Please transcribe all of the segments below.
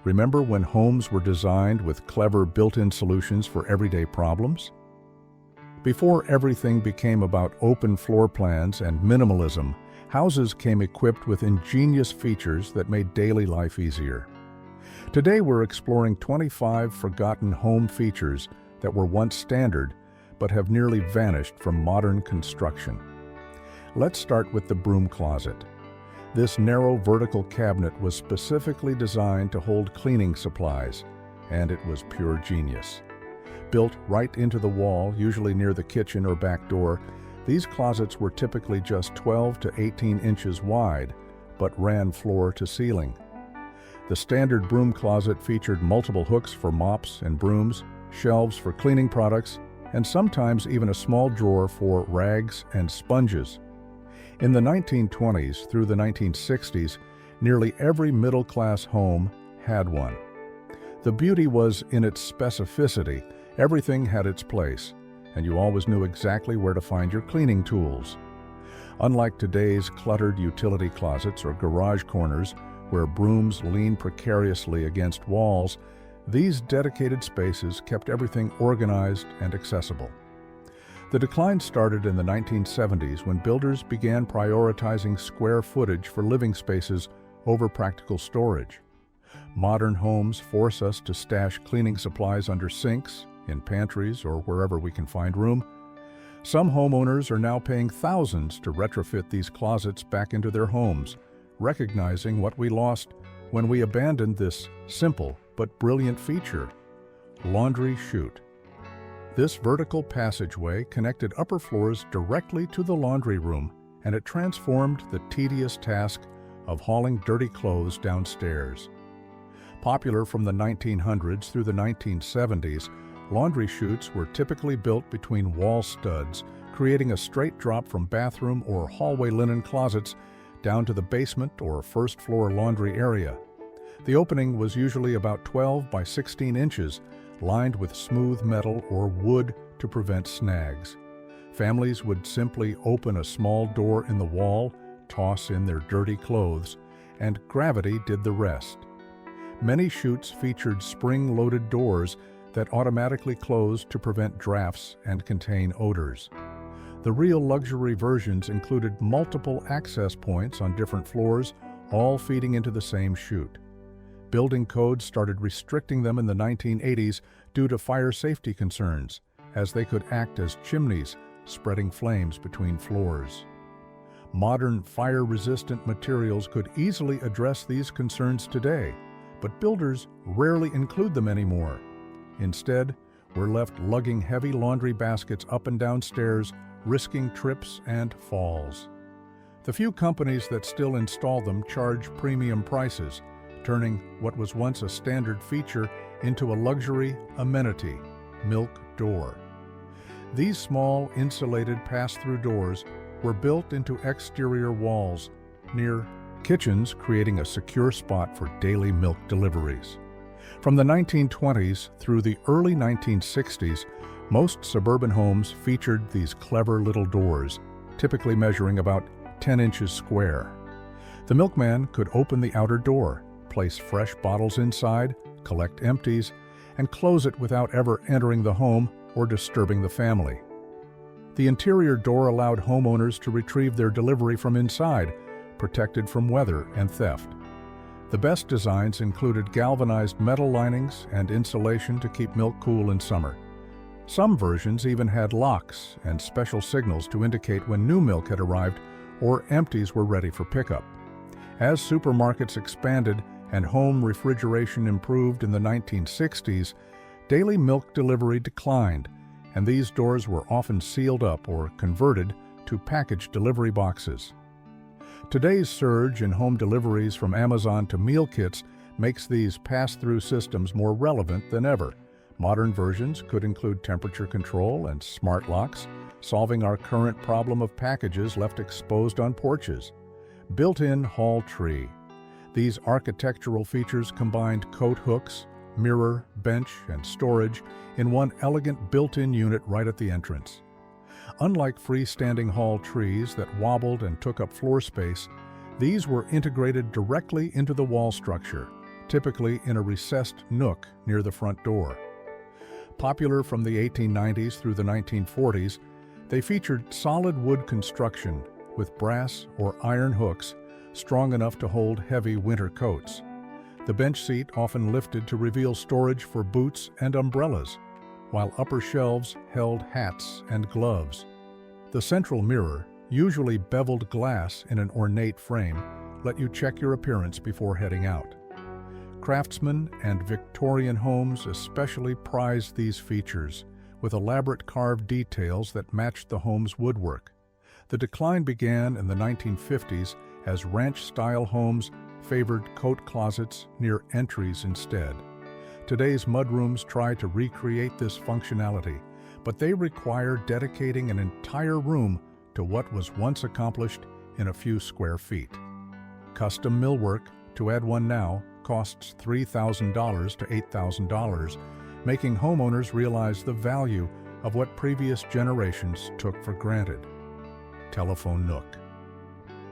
Remember when homes were designed with clever built-in solutions for everyday problems? Before everything became about open floor plans and minimalism, houses came equipped with ingenious features that made daily life easier. Today we're exploring 25 forgotten home features that were once standard but have nearly vanished from modern construction. Let's start with the broom closet. This narrow vertical cabinet was specifically designed to hold cleaning supplies, and it was pure genius. Built right into the wall, usually near the kitchen or back door, these closets were typically just 12 to 18 inches wide, but ran floor to ceiling. The standard broom closet featured multiple hooks for mops and brooms, shelves for cleaning products, and sometimes even a small drawer for rags and sponges. In the 1920s through the 1960s, nearly every middle-class home had one. The beauty was in its specificity. Everything had its place, and you always knew exactly where to find your cleaning tools. Unlike today's cluttered utility closets or garage corners where brooms lean precariously against walls, these dedicated spaces kept everything organized and accessible. The decline started in the 1970s when builders began prioritizing square footage for living spaces over practical storage. Modern homes force us to stash cleaning supplies under sinks, in pantries, or wherever we can find room. Some homeowners are now paying thousands to retrofit these closets back into their homes, recognizing what we lost when we abandoned this simple but brilliant feature: laundry chute. This vertical passageway connected upper floors directly to the laundry room, and it transformed the tedious task of hauling dirty clothes downstairs. Popular from the 1900s through the 1970s, laundry chutes were typically built between wall studs, creating a straight drop from bathroom or hallway linen closets down to the basement or first-floor laundry area. The opening was usually about 12 by 16 inches, lined with smooth metal or wood to prevent snags. Families would simply open a small door in the wall, toss in their dirty clothes, and gravity did the rest. Many chutes featured spring-loaded doors that automatically closed to prevent drafts and contain odors. The real luxury versions included multiple access points on different floors, all feeding into the same chute. Building codes started restricting them in the 1980s due to fire safety concerns, as they could act as chimneys, spreading flames between floors. Modern fire-resistant materials could easily address these concerns today, but builders rarely include them anymore. Instead, we're left lugging heavy laundry baskets up and down stairs, risking trips and falls. The few companies that still install them charge premium prices, turning what was once a standard feature into a luxury amenity: milk door. These small, insulated pass-through doors were built into exterior walls near kitchens, creating a secure spot for daily milk deliveries. From the 1920s through the early 1960s, most suburban homes featured these clever little doors, typically measuring about 10 inches square. The milkman could open the outer door, place fresh bottles inside, collect empties, and close it without ever entering the home or disturbing the family. The interior door allowed homeowners to retrieve their delivery from inside, protected from weather and theft. The best designs included galvanized metal linings and insulation to keep milk cool in summer. Some versions even had locks and special signals to indicate when new milk had arrived or empties were ready for pickup. As supermarkets expanded and home refrigeration improved in the 1960s, daily milk delivery declined, and these doors were often sealed up or converted to package delivery boxes. Today's surge in home deliveries from Amazon to meal kits makes these pass-through systems more relevant than ever. Modern versions could include temperature control and smart locks, solving our current problem of packages left exposed on porches. Built-in hall tree. These architectural features combined coat hooks, mirror, bench, and storage in one elegant built-in unit right at the entrance. Unlike freestanding hall trees that wobbled and took up floor space, these were integrated directly into the wall structure, typically in a recessed nook near the front door. Popular from the 1890s through the 1940s, they featured solid wood construction with brass or iron hooks strong enough to hold heavy winter coats. The bench seat often lifted to reveal storage for boots and umbrellas, while upper shelves held hats and gloves. The central mirror, usually beveled glass in an ornate frame, let you check your appearance before heading out. Craftsmen and Victorian homes especially prized these features, with elaborate carved details that matched the home's woodwork. The decline began in the 1950s as ranch-style homes favored coat closets near entries instead. Today's mudrooms try to recreate this functionality, but they require dedicating an entire room to what was once accomplished in a few square feet. Custom millwork, to add one now, costs $3,000 to $8,000, making homeowners realize the value of what previous generations took for granted. Telephone nook.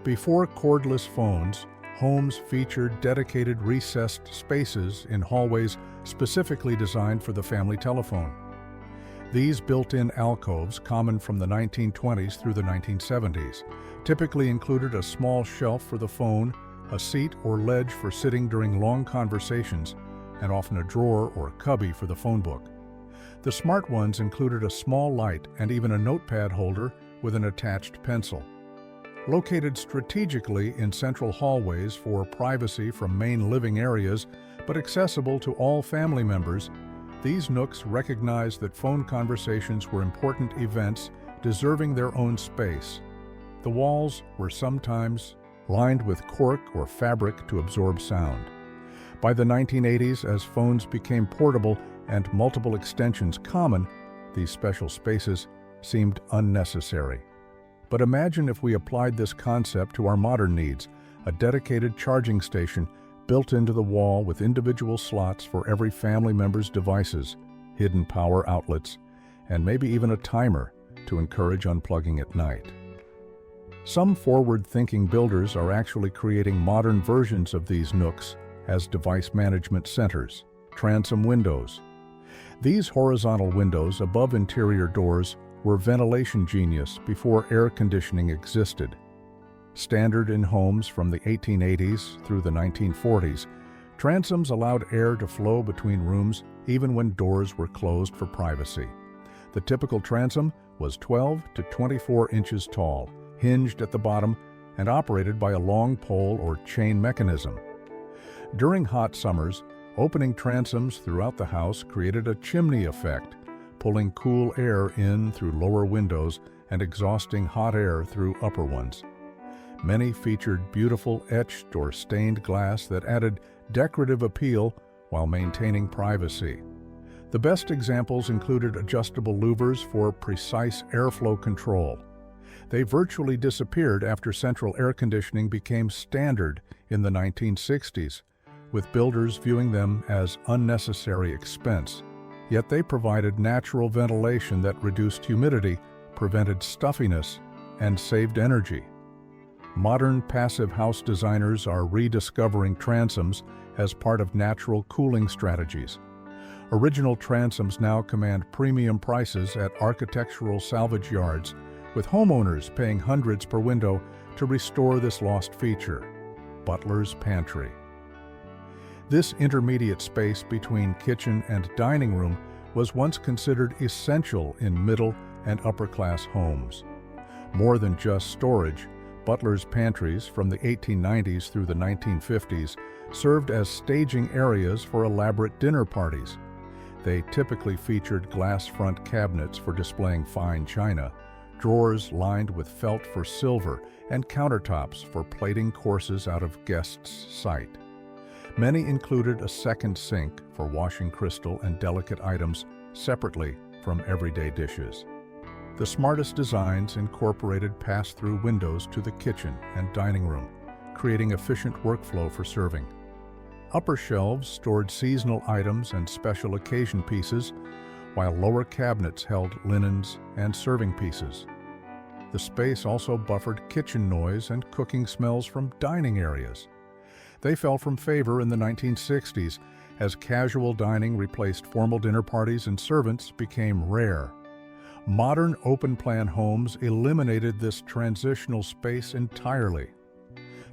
Before cordless phones, homes featured dedicated recessed spaces in hallways specifically designed for the family telephone. These built-in alcoves, common from the 1920s through the 1970s, typically included a small shelf for the phone, a seat or ledge for sitting during long conversations, and often a drawer or cubby for the phone book. The smart ones included a small light and even a notepad holder with an attached pencil. Located strategically in central hallways for privacy from main living areas, but accessible to all family members, these nooks recognized that phone conversations were important events deserving their own space. The walls were sometimes lined with cork or fabric to absorb sound. By the 1980s, as phones became portable and multiple extensions common, these special spaces seemed unnecessary. But imagine if we applied this concept to our modern needs, a dedicated charging station built into the wall with individual slots for every family member's devices, hidden power outlets, and maybe even a timer to encourage unplugging at night. Some forward-thinking builders are actually creating modern versions of these nooks as device management centers, transom windows. These horizontal windows above interior doors were ventilation genius before air conditioning existed. Standard in homes from the 1880s through the 1940s, transoms allowed air to flow between rooms even when doors were closed for privacy. The typical transom was 12 to 24 inches tall, hinged at the bottom, and operated by a long pole or chain mechanism. During hot summers, opening transoms throughout the house created a chimney effect, pulling cool air in through lower windows and exhausting hot air through upper ones. Many featured beautiful etched or stained glass that added decorative appeal while maintaining privacy. The best examples included adjustable louvers for precise airflow control. They virtually disappeared after central air conditioning became standard in the 1960s, with builders viewing them as unnecessary expense. Yet they provided natural ventilation that reduced humidity, prevented stuffiness, and saved energy. Modern passive house designers are rediscovering transoms as part of natural cooling strategies. Original transoms now command premium prices at architectural salvage yards, with homeowners paying hundreds per window to restore this lost feature. Butler's pantry. This intermediate space between kitchen and dining room was once considered essential in middle and upper-class homes. More than just storage, Butler's pantries from the 1890s through the 1950s served as staging areas for elaborate dinner parties. They typically featured glass front cabinets for displaying fine china, drawers lined with felt for silver, and countertops for plating courses out of guests' sight. Many included a second sink for washing crystal and delicate items separately from everyday dishes. The smartest designs incorporated pass-through windows to the kitchen and dining room, creating efficient workflow for serving. Upper shelves stored seasonal items and special occasion pieces, while lower cabinets held linens and serving pieces. The space also buffered kitchen noise and cooking smells from dining areas. They fell from favor in the 1960s as casual dining replaced formal dinner parties and servants became rare. Modern open-plan homes eliminated this transitional space entirely.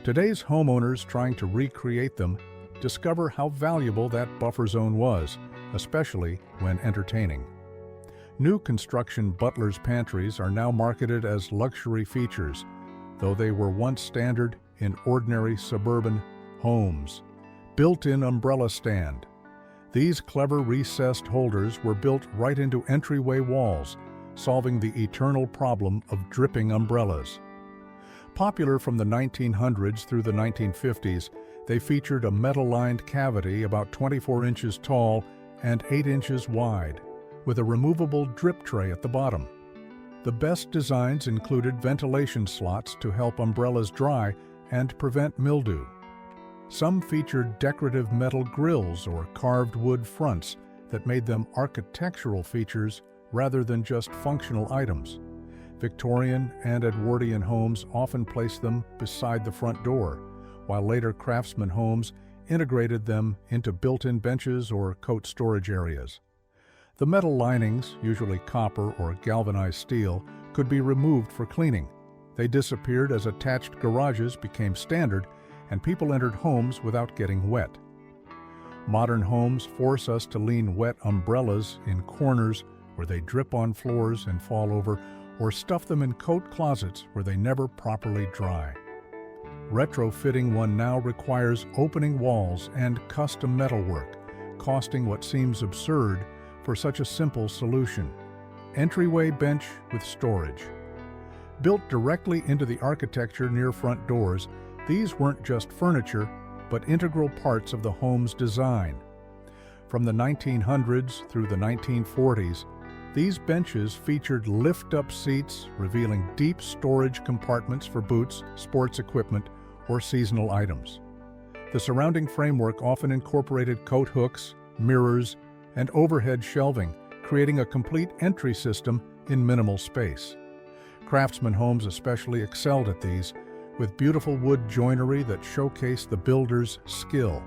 Today's homeowners trying to recreate them discover how valuable that buffer zone was, especially when entertaining. New construction Butler's pantries are now marketed as luxury features, though they were once standard in ordinary suburban homes. Built-in umbrella stand. These clever recessed holders were built right into entryway walls, solving the eternal problem of dripping umbrellas. Popular from the 1900s through the 1950s, they featured a metal-lined cavity about 24 inches tall and 8 inches wide, with a removable drip tray at the bottom. The best designs included ventilation slots to help umbrellas dry and prevent mildew. Some featured decorative metal grills or carved wood fronts that made them architectural features rather than just functional items. Victorian and Edwardian homes often placed them beside the front door, while later craftsman homes integrated them into built-in benches or coat storage areas. The metal linings, usually copper or galvanized steel, could be removed for cleaning. They disappeared as attached garages became standard and people entered homes without getting wet. Modern homes force us to lean wet umbrellas in corners where they drip on floors and fall over, or stuff them in coat closets where they never properly dry. Retrofitting one now requires opening walls and custom metalwork, costing what seems absurd for such a simple solution. Entryway bench with storage. Built directly into the architecture near front doors, these weren't just furniture, but integral parts of the home's design. From the 1900s through the 1940s, these benches featured lift-up seats revealing deep storage compartments for boots, sports equipment, or seasonal items. The surrounding framework often incorporated coat hooks, mirrors, and overhead shelving, creating a complete entry system in minimal space. Craftsman homes especially excelled at these, with beautiful wood joinery that showcased the builder's skill.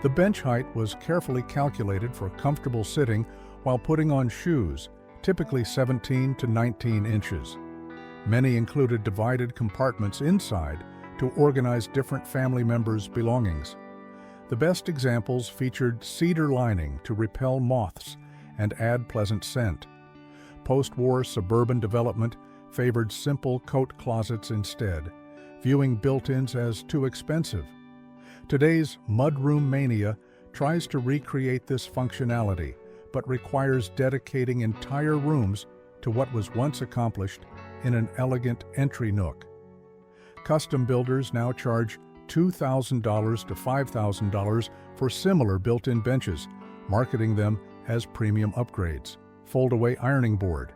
The bench height was carefully calculated for comfortable sitting while putting on shoes, typically 17 to 19 inches. Many included divided compartments inside to organize different family members' belongings. The best examples featured cedar lining to repel moths and add pleasant scent. Post-war suburban development favored simple coat closets instead, viewing built-ins as too expensive. Today's mudroom mania tries to recreate this functionality, but requires dedicating entire rooms to what was once accomplished in an elegant entry nook. Custom builders now charge $2,000 to $5,000 for similar built-in benches, marketing them as premium upgrades. Foldaway ironing board.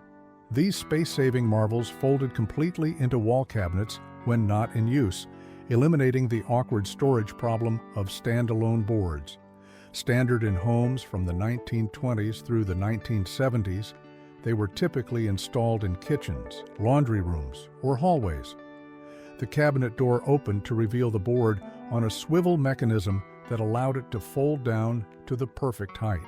These space-saving marvels folded completely into wall cabinets when not in use, eliminating the awkward storage problem of standalone boards. Standard in homes from the 1920s through the 1970s, they were typically installed in kitchens, laundry rooms, or hallways. The cabinet door opened to reveal the board on a swivel mechanism that allowed it to fold down to the perfect height.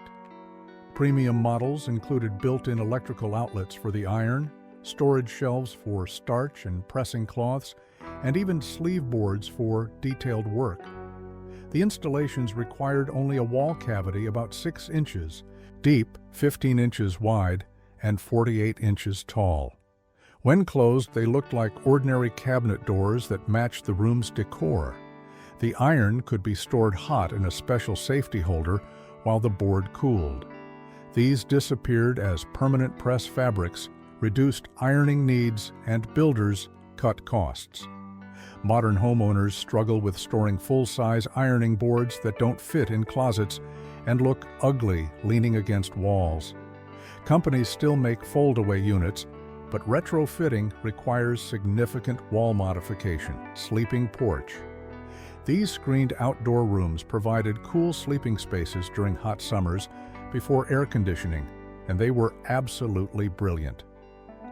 Premium models included built-in electrical outlets for the iron, storage shelves for starch and pressing cloths, and even sleeve boards for detailed work. The installations required only a wall cavity about 6 inches deep, 15 inches wide, and 48 inches tall. When closed, they looked like ordinary cabinet doors that matched the room's decor. The iron could be stored hot in a special safety holder while the board cooled. These disappeared as permanent press fabrics, reduced ironing needs, and builders cut costs. Modern homeowners struggle with storing full-size ironing boards that don't fit in closets and look ugly leaning against walls. Companies still make foldaway units, but retrofitting requires significant wall modification. Sleeping porch. These screened outdoor rooms provided cool sleeping spaces during hot summers before air conditioning, and they were absolutely brilliant.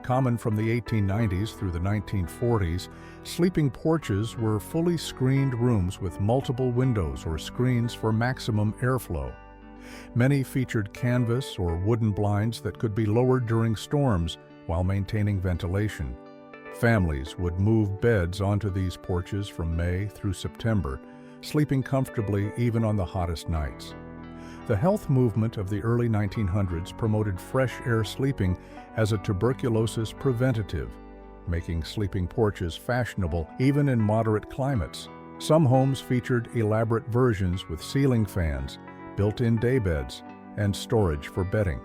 Common from the 1890s through the 1940s, sleeping porches were fully screened rooms with multiple windows or screens for maximum airflow. Many featured canvas or wooden blinds that could be lowered during storms while maintaining ventilation. Families would move beds onto these porches from May through September, sleeping comfortably even on the hottest nights. The health movement of the early 1900s promoted fresh air sleeping as a tuberculosis preventative, making sleeping porches fashionable even in moderate climates. Some homes featured elaborate versions with ceiling fans, built-in daybeds, and storage for bedding.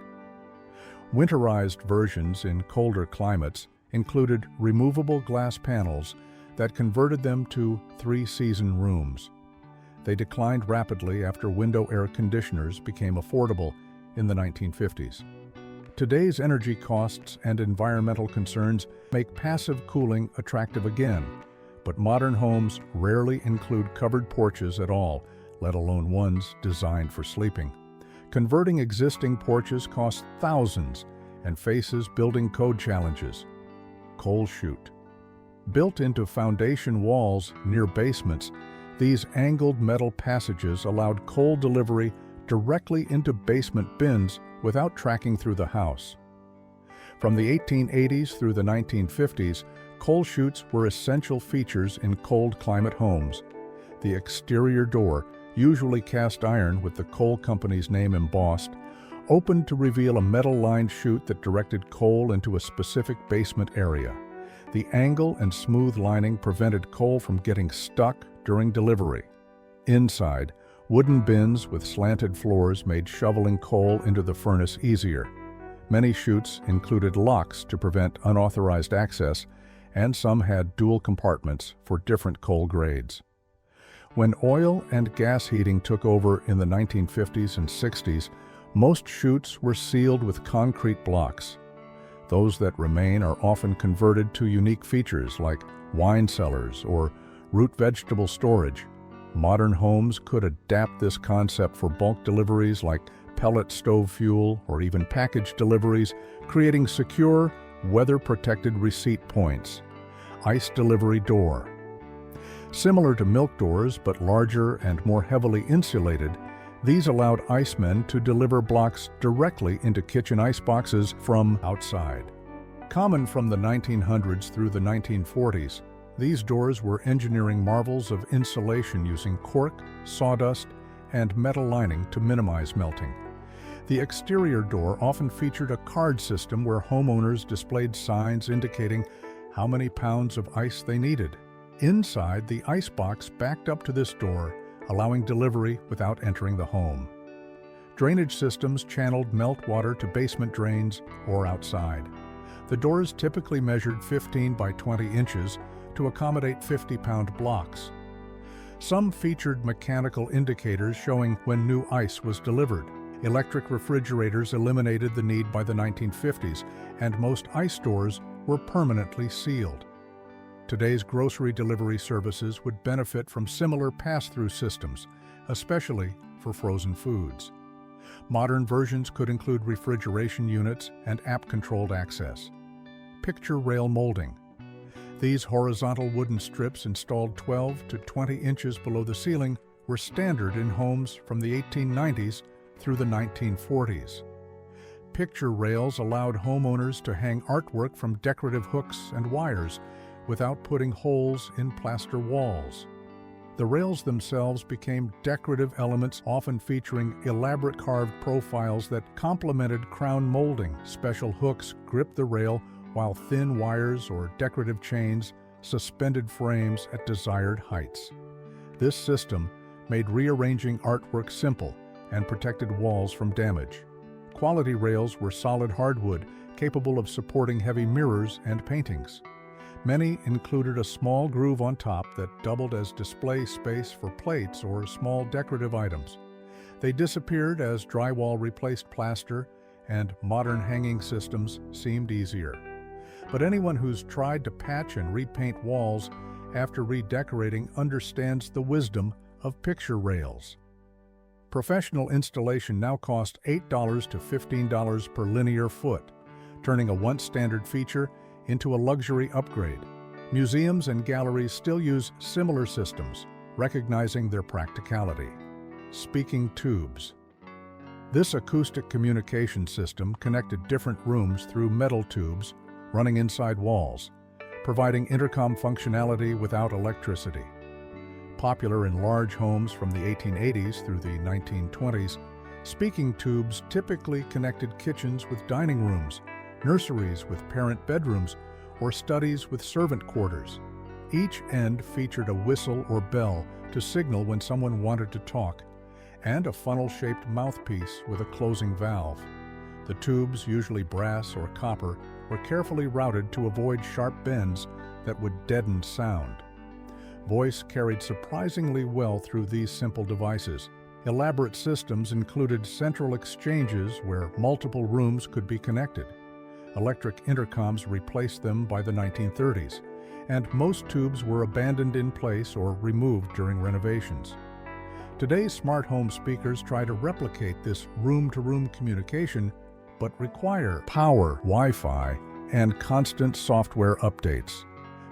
Winterized versions in colder climates included removable glass panels that converted them to three-season rooms. They declined rapidly after window air conditioners became affordable in the 1950s. Today's energy costs and environmental concerns make passive cooling attractive again, but modern homes rarely include covered porches at all, let alone ones designed for sleeping. Converting existing porches costs thousands and faces building code challenges. Coal chute. Built into foundation walls near basements, these angled metal passages allowed coal delivery directly into basement bins without tracking through the house. From the 1880s through the 1950s, coal chutes were essential features in cold climate homes. The exterior door, usually cast iron with the coal company's name embossed, opened to reveal a metal-lined chute that directed coal into a specific basement area. The angle and smooth lining prevented coal from getting stuck during delivery. Inside, wooden bins with slanted floors made shoveling coal into the furnace easier. Many chutes included locks to prevent unauthorized access, and some had dual compartments for different coal grades. When oil and gas heating took over in the 1950s and 60s, most chutes were sealed with concrete blocks. Those that remain are often converted to unique features like wine cellars or root vegetable storage. Modern homes could adapt this concept for bulk deliveries like pellet stove fuel or even package deliveries, creating secure, weather-protected receipt points. Ice delivery door. Similar to milk doors but larger and more heavily insulated, these allowed icemen to deliver blocks directly into kitchen ice boxes from outside. Common from the 1900s through the 1940s, these doors were engineering marvels of insulation using cork, sawdust, and metal lining to minimize melting. The exterior door often featured a card system where homeowners displayed signs indicating how many pounds of ice they needed. Inside, the ice box backed up to this door, allowing delivery without entering the home. Drainage systems channeled meltwater to basement drains or outside. The doors typically measured 15 by 20 inches to accommodate 50-pound blocks. Some featured mechanical indicators showing when new ice was delivered. Electric refrigerators eliminated the need by the 1950s, and most ice doors were permanently sealed. Today's grocery delivery services would benefit from similar pass-through systems, especially for frozen foods. Modern versions could include refrigeration units and app-controlled access. Picture rail molding. These horizontal wooden strips installed 12 to 20 inches below the ceiling were standard in homes from the 1890s through the 1940s. Picture rails allowed homeowners to hang artwork from decorative hooks and wires without putting holes in plaster walls. The rails themselves became decorative elements, often featuring elaborate carved profiles that complemented crown molding. Special hooks gripped the rail, while thin wires or decorative chains suspended frames at desired heights. This system made rearranging artwork simple and protected walls from damage. Quality rails were solid hardwood, capable of supporting heavy mirrors and paintings. Many included a small groove on top that doubled as display space for plates or small decorative items. They disappeared as drywall replaced plaster, and modern hanging systems seemed easier. But anyone who's tried to patch and repaint walls after redecorating understands the wisdom of picture rails. Professional installation now costs $8 to $15 per linear foot. turning a once standard feature into a luxury upgrade. Museums and galleries still use similar systems, recognizing their practicality. Speaking tubes. This acoustic communication system connected different rooms through metal tubes running inside walls, providing intercom functionality without electricity. Popular in large homes from the 1880s through the 1920s, speaking tubes typically connected kitchens with dining rooms, nurseries with parent bedrooms, or studies with servant quarters. Each end featured a whistle or bell to signal when someone wanted to talk, and a funnel-shaped mouthpiece with a closing valve. The tubes, usually brass or copper, were carefully routed to avoid sharp bends that would deaden sound. Voice carried surprisingly well through these simple devices. Elaborate systems included central exchanges where multiple rooms could be connected. Electric intercoms replaced them by the 1930s, and most tubes were abandoned in place or removed during renovations. Today's smart home speakers try to replicate this room-to-room communication, but require power, Wi-Fi, and constant software updates.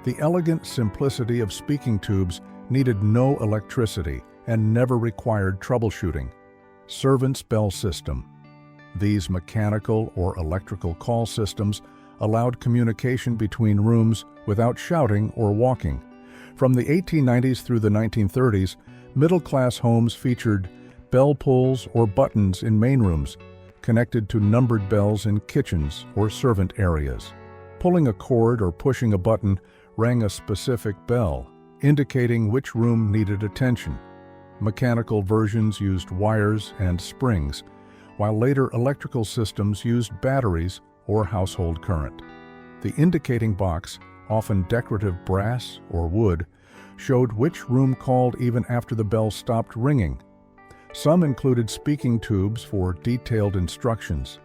The elegant simplicity of speaking tubes needed no electricity and never required troubleshooting. Servant's bell system. These mechanical or electrical call systems allowed communication between rooms without shouting or walking. From the 1890s through the 1930s, middle-class homes featured bell pulls or buttons in main rooms, connected to numbered bells in kitchens or servant areas. Pulling a cord or pushing a button rang a specific bell, indicating which room needed attention. Mechanical versions used wires and springs, while later electrical systems used batteries or household current. The indicating box, often decorative brass or wood, showed which room called even after the bell stopped ringing. Some included speaking tubes for detailed instructions.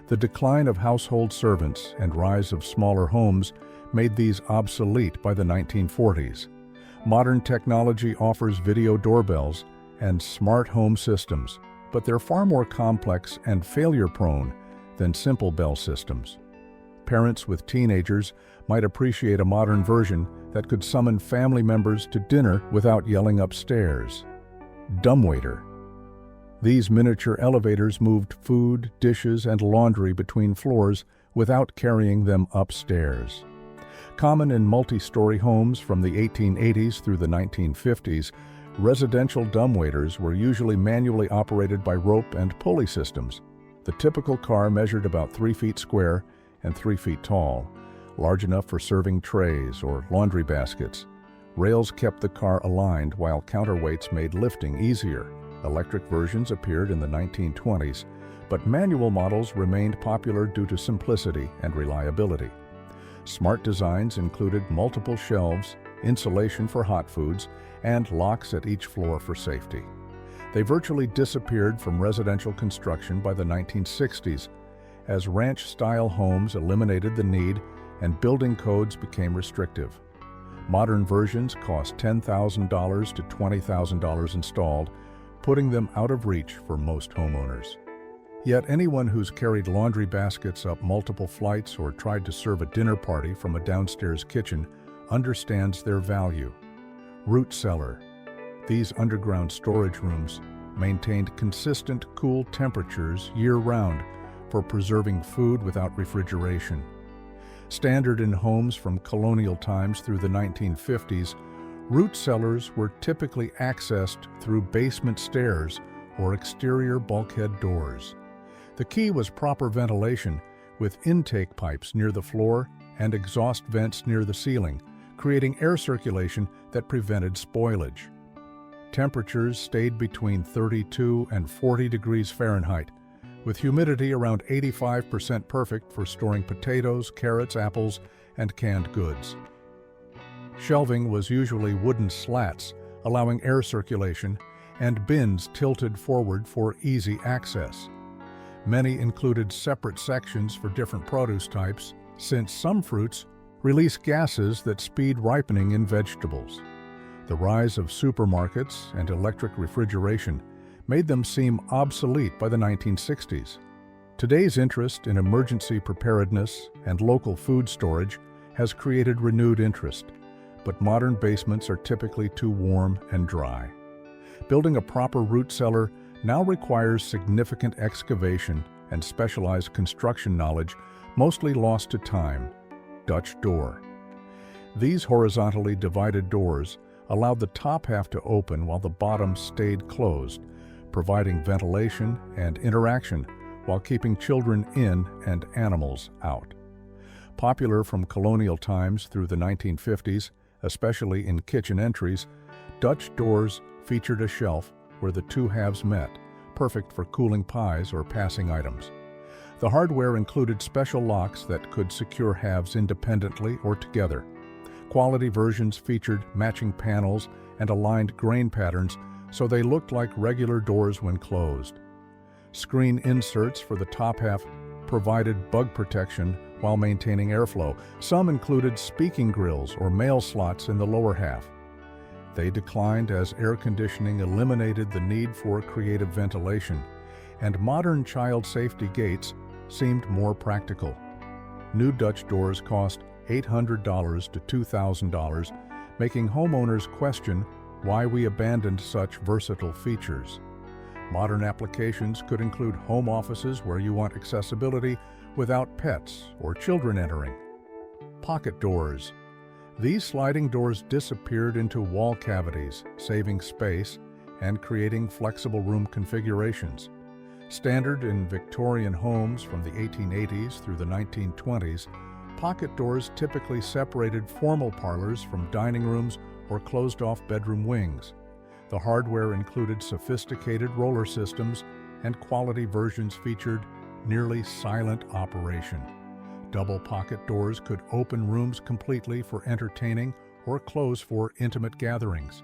The decline of household servants and rise of smaller homes made these obsolete by the 1940s. Modern technology offers video doorbells and smart home systems, but they're far more complex and failure-prone than simple bell systems. Parents with teenagers might appreciate a modern version that could summon family members to dinner without yelling upstairs. Dumbwaiter. These miniature elevators moved food, dishes, and laundry between floors without carrying them upstairs. Common in multi-story homes from the 1880s through the 1950s, residential dumbwaiters were usually manually operated by rope and pulley systems. The typical car measured about 3 feet square and 3 feet tall, large enough for serving trays or laundry baskets. Rails kept the car aligned while counterweights made lifting easier. Electric versions appeared in the 1920s, but manual models remained popular due to simplicity and reliability. Smart designs included multiple shelves, insulation for hot foods, and locks at each floor for safety. They virtually disappeared from residential construction by the 1960s, as ranch-style homes eliminated the need and building codes became restrictive. Modern versions cost $10,000 to $20,000 installed, putting them out of reach for most homeowners. Yet anyone who's carried laundry baskets up multiple flights or tried to serve a dinner party from a downstairs kitchen understands their value. Root cellar. These underground storage rooms maintained consistent, cool temperatures year-round for preserving food without refrigeration. Standard in homes from colonial times through the 1950s, root cellars were typically accessed through basement stairs or exterior bulkhead doors. The key was proper ventilation, with intake pipes near the floor and exhaust vents near the ceiling, creating air circulation that prevented spoilage. Temperatures stayed between 32 and 40 degrees Fahrenheit, with humidity around 85% perfect for storing potatoes, carrots, apples, and canned goods. Shelving was usually wooden slats, allowing air circulation, and bins tilted forward for easy access. Many included separate sections for different produce types, since some fruits release gases that speed ripening in vegetables. The rise of supermarkets and electric refrigeration made them seem obsolete by the 1960s. Today's interest in emergency preparedness and local food storage has created renewed interest, but modern basements are typically too warm and dry. Building a proper root cellar now requires significant excavation and specialized construction knowledge, mostly lost to time. Dutch door. These horizontally divided doors allowed the top half to open while the bottom stayed closed, providing ventilation and interaction while keeping children in and animals out. Popular from colonial times through the 1950s, especially in kitchen entries, Dutch doors featured a shelf where the two halves met, perfect for cooling pies or passing items. The hardware included special locks that could secure halves independently or together. Quality versions featured matching panels and aligned grain patterns so they looked like regular doors when closed. Screen inserts for the top half provided bug protection while maintaining airflow. Some included speaking grills or mail slots in the lower half. They declined as air conditioning eliminated the need for creative ventilation, and modern child safety gates seemed more practical. New Dutch doors cost $800 to $2,000, making homeowners question why we abandoned such versatile features. Modern applications could include home offices where you want accessibility without pets or children entering. Pocket doors. These sliding doors disappeared into wall cavities, saving space and creating flexible room configurations. Standard in Victorian homes from the 1880s through the 1920s, pocket doors typically separated formal parlors from dining rooms or closed-off bedroom wings. The hardware included sophisticated roller systems, and quality versions featured nearly silent operation. Double pocket doors could open rooms completely for entertaining or close for intimate gatherings.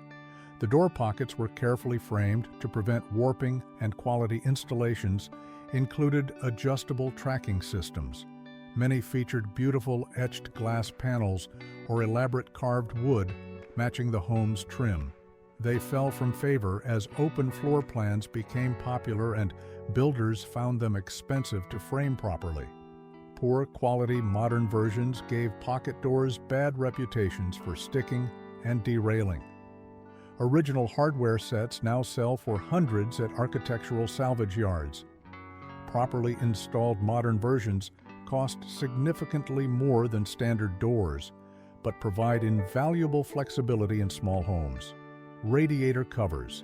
The door pockets were carefully framed to prevent warping, and quality installations included adjustable tracking systems. Many featured beautiful etched glass panels or elaborate carved wood matching the home's trim. They fell from favor as open floor plans became popular and builders found them expensive to frame properly. Poor quality modern versions gave pocket doors bad reputations for sticking and derailing. Original hardware sets now sell for hundreds at architectural salvage yards. Properly installed modern versions cost significantly more than standard doors, but provide invaluable flexibility in small homes. Radiator covers.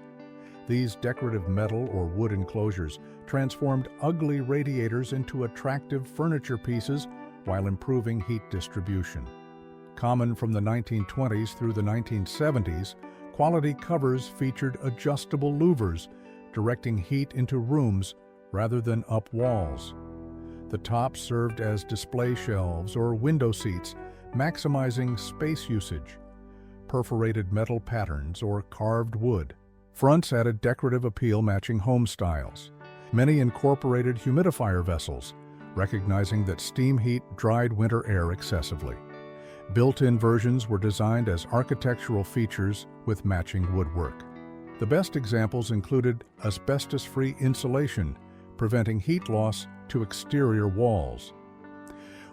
These decorative metal or wood enclosures transformed ugly radiators into attractive furniture pieces while improving heat distribution. Common from the 1920s through the 1970s, quality covers featured adjustable louvers, directing heat into rooms rather than up walls. The tops served as display shelves or window seats, maximizing space usage. Perforated metal patterns or carved wood. Fronts added decorative appeal matching home styles. Many incorporated humidifier vessels, recognizing that steam heat dried winter air excessively. Built-in versions were designed as architectural features with matching woodwork. The best examples included asbestos-free insulation, preventing heat loss to exterior walls.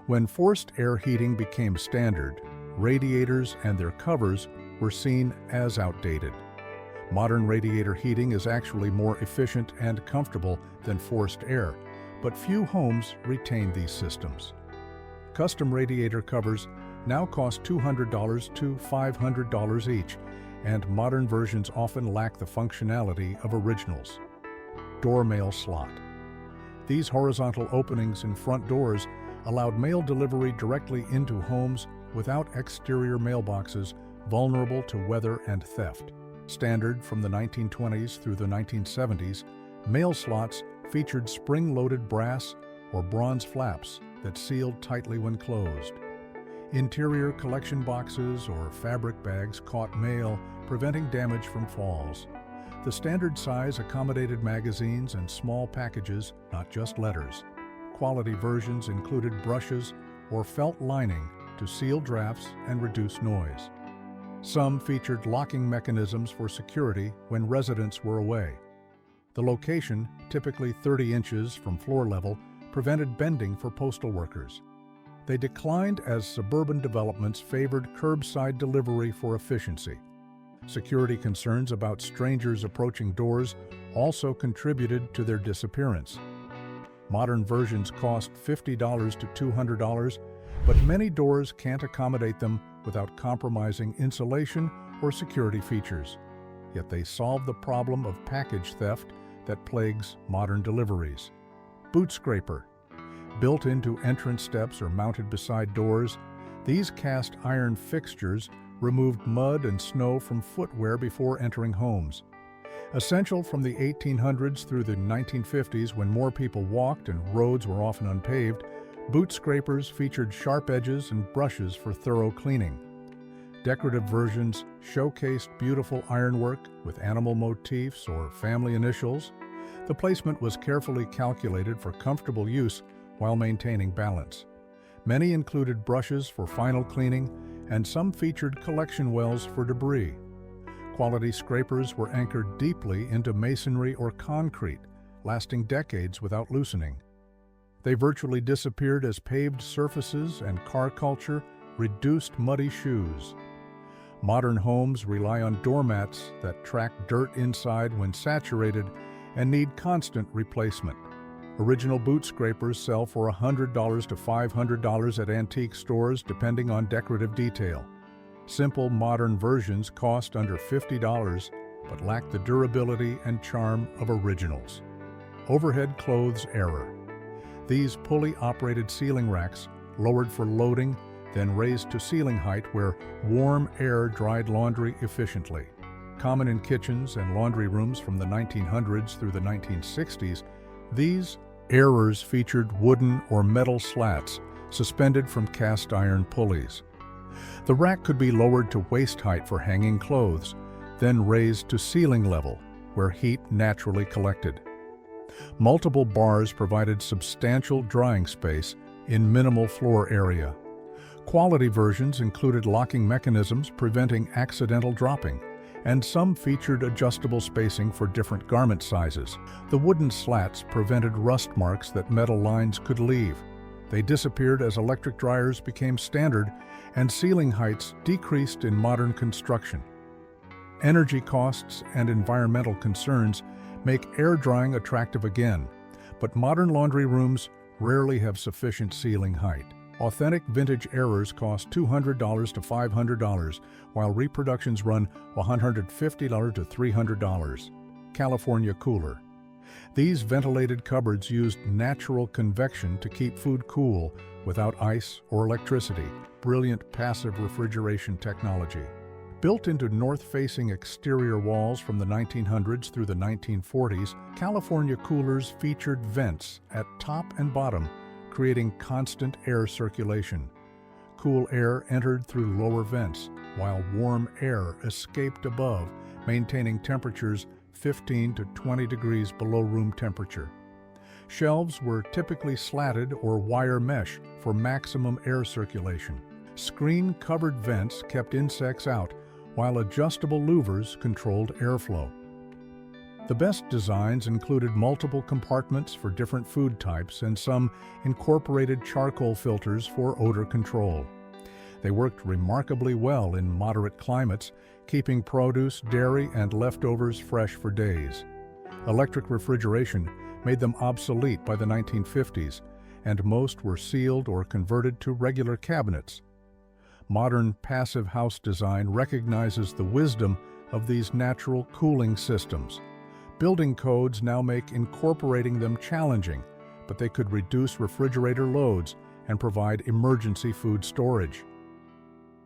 When forced air heating became standard, radiators and their covers were seen as outdated. Modern radiator heating is actually more efficient and comfortable than forced air, but few homes retain these systems. Custom radiator covers now cost $200 to $500 each, and modern versions often lack the functionality of originals. Door mail slot. These horizontal openings in front doors allowed mail delivery directly into homes without exterior mailboxes vulnerable to weather and theft. Standard from the 1920s through the 1970s, mail slots featured spring-loaded brass or bronze flaps that sealed tightly when closed. Interior collection boxes or fabric bags caught mail, preventing damage from falls. The standard size accommodated magazines and small packages, not just letters. Quality versions included brushes or felt lining to seal drafts and reduce noise. Some featured locking mechanisms for security when residents were away. The location, typically 30 inches from floor level, prevented bending for postal workers. They declined as suburban developments favored curbside delivery for efficiency. Security concerns about strangers approaching doors also contributed to their disappearance. Modern versions cost $50 to $200, but many doors can't accommodate them without compromising insulation or security features. Yet they solve the problem of package theft that plagues modern deliveries. Boot scraper. Built into entrance steps or mounted beside doors, these cast iron fixtures removed mud and snow from footwear before entering homes. Essential from the 1800s through the 1950s, when more people walked and roads were often unpaved, boot scrapers featured sharp edges and brushes for thorough cleaning. Decorative versions showcased beautiful ironwork with animal motifs or family initials. The placement was carefully calculated for comfortable use while maintaining balance. Many included brushes for final cleaning, and some featured collection wells for debris. Quality scrapers were anchored deeply into masonry or concrete, lasting decades without loosening. They virtually disappeared as paved surfaces and car culture reduced muddy shoes. Modern homes rely on doormats that track dirt inside when saturated and need constant replacement. Original boot scrapers sell for $100 to $500 at antique stores, depending on decorative detail. Simple modern versions cost under $50, but lack the durability and charm of originals. Overhead clothes error. These pulley-operated ceiling racks, lowered for loading, then raised to ceiling height where warm air dried laundry efficiently. Common in kitchens and laundry rooms from the 1900s through the 1960s, these errors featured wooden or metal slats suspended from cast iron pulleys. The rack could be lowered to waist height for hanging clothes, then raised to ceiling level, where heat naturally collected. Multiple bars provided substantial drying space in minimal floor area. Quality versions included locking mechanisms preventing accidental dropping, and some featured adjustable spacing for different garment sizes. The wooden slats prevented rust marks that metal lines could leave. They disappeared as electric dryers became standard and ceiling heights decreased in modern construction. Energy costs and environmental concerns make air drying attractive again, but modern laundry rooms rarely have sufficient ceiling height. Authentic vintage errors cost $200 to $500, while reproductions run $150 to $300. California cooler. These ventilated cupboards used natural convection to keep food cool without ice or electricity. Brilliant passive refrigeration technology. Built into north-facing exterior walls from the 1900s through the 1940s, California coolers featured vents at top and bottom, creating constant air circulation. Cool air entered through lower vents, while warm air escaped above, maintaining temperatures 15 to 20 degrees below room temperature. Shelves were typically slatted or wire mesh for maximum air circulation. Screen-covered vents kept insects out, while adjustable louvers controlled airflow. The best designs included multiple compartments for different food types, and some incorporated charcoal filters for odor control. They worked remarkably well in moderate climates, keeping produce, dairy, and leftovers fresh for days. Electric refrigeration made them obsolete by the 1950s, and most were sealed or converted to regular cabinets. Modern passive house design recognizes the wisdom of these natural cooling systems. Building codes now make incorporating them challenging, but they could reduce refrigerator loads and provide emergency food storage.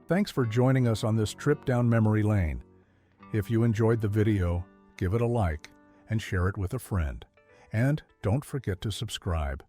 Thanks for joining us on this trip down memory lane. If you enjoyed the video, give it a like and share it with a friend. And don't forget to subscribe.